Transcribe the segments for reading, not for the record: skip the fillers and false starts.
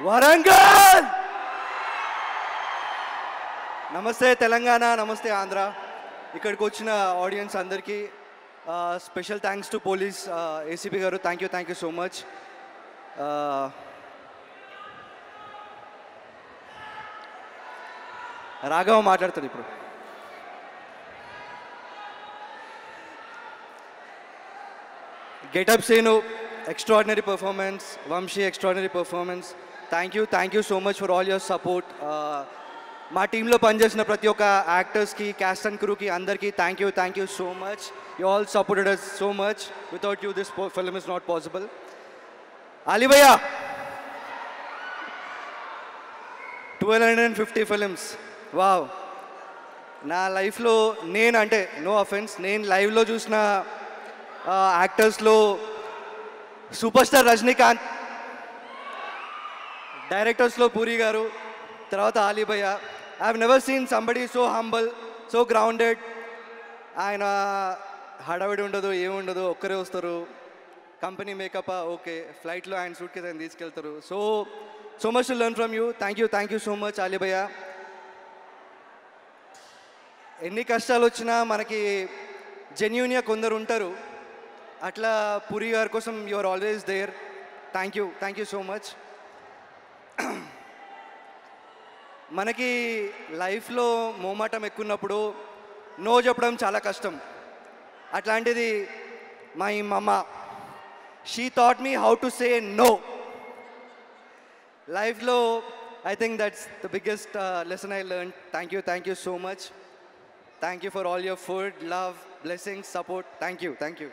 వరంగల్ నమస్తే తెలంగాణ నమస్తే ఆంధ్ర ఇక్కడికి వచ్చిన ఆడియన్స్ అందరికీ special thanks to police ACP గారు thank you so much Raghava మాట్లాడతాడు ఇప్పుడు గెటప్ సేను extraordinary performance Vamshi extraordinary performance thank you so much for all your support మా టీంలో పనిచేసిన ప్రతి ఒక్క యాక్టర్స్కి క్యాస్ట్ అండ్ క్రూకి అందరికీ thank you so much you all supported us so much without you this film is not possible Ali భయ్యా 1250 films wow నా లైఫ్లో నేను అంటే నో అఫెన్స్ నేను లైవ్లో చూసిన యాక్టర్స్లో సూపర్ స్టార్ రజనీకాంత్ డైరెక్టర్స్లో పూరి గారు తర్వాత అలీ భయ్యా I have never seen somebody so humble so grounded ఆయన హడావిడి ఉండదు ఏముండదు ఒక్కరే వస్తారు కంపెనీ మేకప్ ఓకే ఫ్లైట్లో ఆయన సూట్ కేసు ఆయన తీసుకెళ్తారు so much to learn from you thank you so much Ali భయ్యా ఎన్ని కష్టాలు వచ్చినా మనకి జెన్యూన్గా కొందరు ఉంటారు అట్లా పూరి గారి కోసం you are always there thank you so much మనకి లైఫ్లో మోమాటం ఎక్కున్నప్పుడు నో చెప్పడం చాలా కష్టం అట్లాంటిది my mamma she taught me how to say no లైఫ్లో I think that's the biggest lesson I learn thank you so much thank you for all your food love blessings support thank you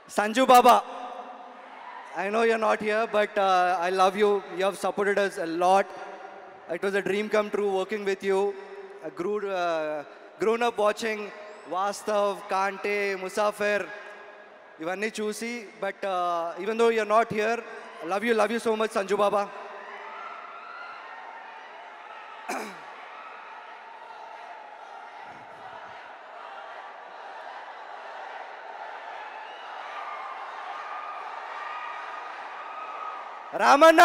Sanju Baba, I know you're not here, but I love you. You have supported us a lot. It was a dream come true working with you. I grown up watching Vastav, Kante, Musafir, Ivanni Chusi. But even though you're not here, love you so much, Sanju Baba. Ramanna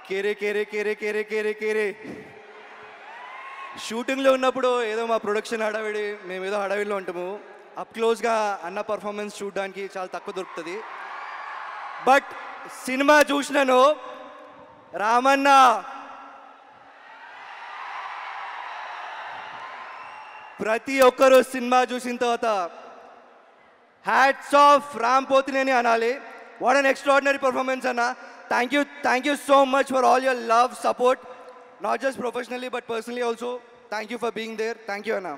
కేరే షూటింగ్లో ఉన్నప్పుడు ఏదో మా production హడావిడి మేమేదో హడావిడిలో ఉంటాము up క్లోజ్గా అన్న పర్ఫార్మెన్స్ చూడడానికి చాలా తక్కువ దొరుకుతుంది బట్ సినిమా చూసినాను రామన్న ప్రతి ఒక్కరు సినిమా చూసిన తర్వాత హ్యాట్స్ ఆఫ్ రామ్ పోతినేని అనాలి వాట్ అన్ ఎక్స్ట్రాడినరీ పర్ఫార్మెన్స్ అన్న thank you so much for all your love support not just professionally but personally also thank you for being there thank you అన్న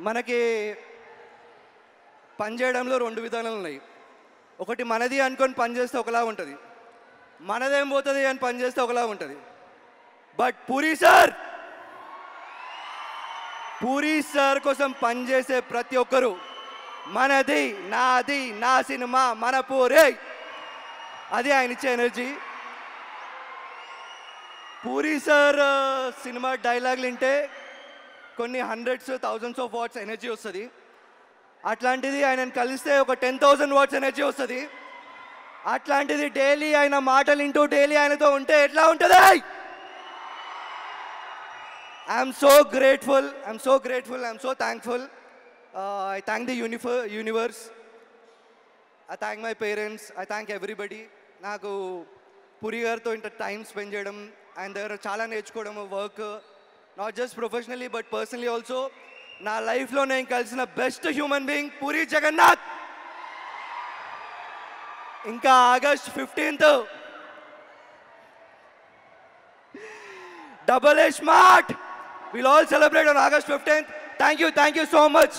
మనకి పనిచేయడంలో రెండు విధానాలు ఉన్నాయి ఒకటి మనది అనుకొని పనిచేస్తే ఒకలా ఉంటుంది మనదేం పోతుంది అని పనిచేస్తే ఒకలా ఉంటుంది బట్ పూరి సార్ కోసం పనిచేసే ప్రతి ఒక్కరు మనది నాది నా సినిమా మన పూరే అది ఆయన ఇచ్చే ఎనర్జీ పూరి సార్ సినిమా డైలాగులు వింటే కొన్ని hundreds thousands of watts energy వస్తుంది అట్లాంటిది ఆయనను కలిస్తే ఒక 10,000 వాట్స్ ఎనర్జీ వస్తుంది అట్లాంటిది డైలీ ఆయన మాటలు వింటూ డైలీ ఆయనతో ఉంటే ఎట్లా ఉంటుంది I'm so grateful I'm so thankful I thank the universe I thank my parents I thank everybody నాకు పూరి గారితో ఇంత టైం స్పెండ్ చేయడం ఆయన దగ్గర చాలా నేర్చుకోవడం work not just professionally but personally also నా లైఫ్లో నేను కలిసిన best human being Puri Jagannadh ఇంకా August 15th double A smart we'll all celebrate on August 15th thank you so much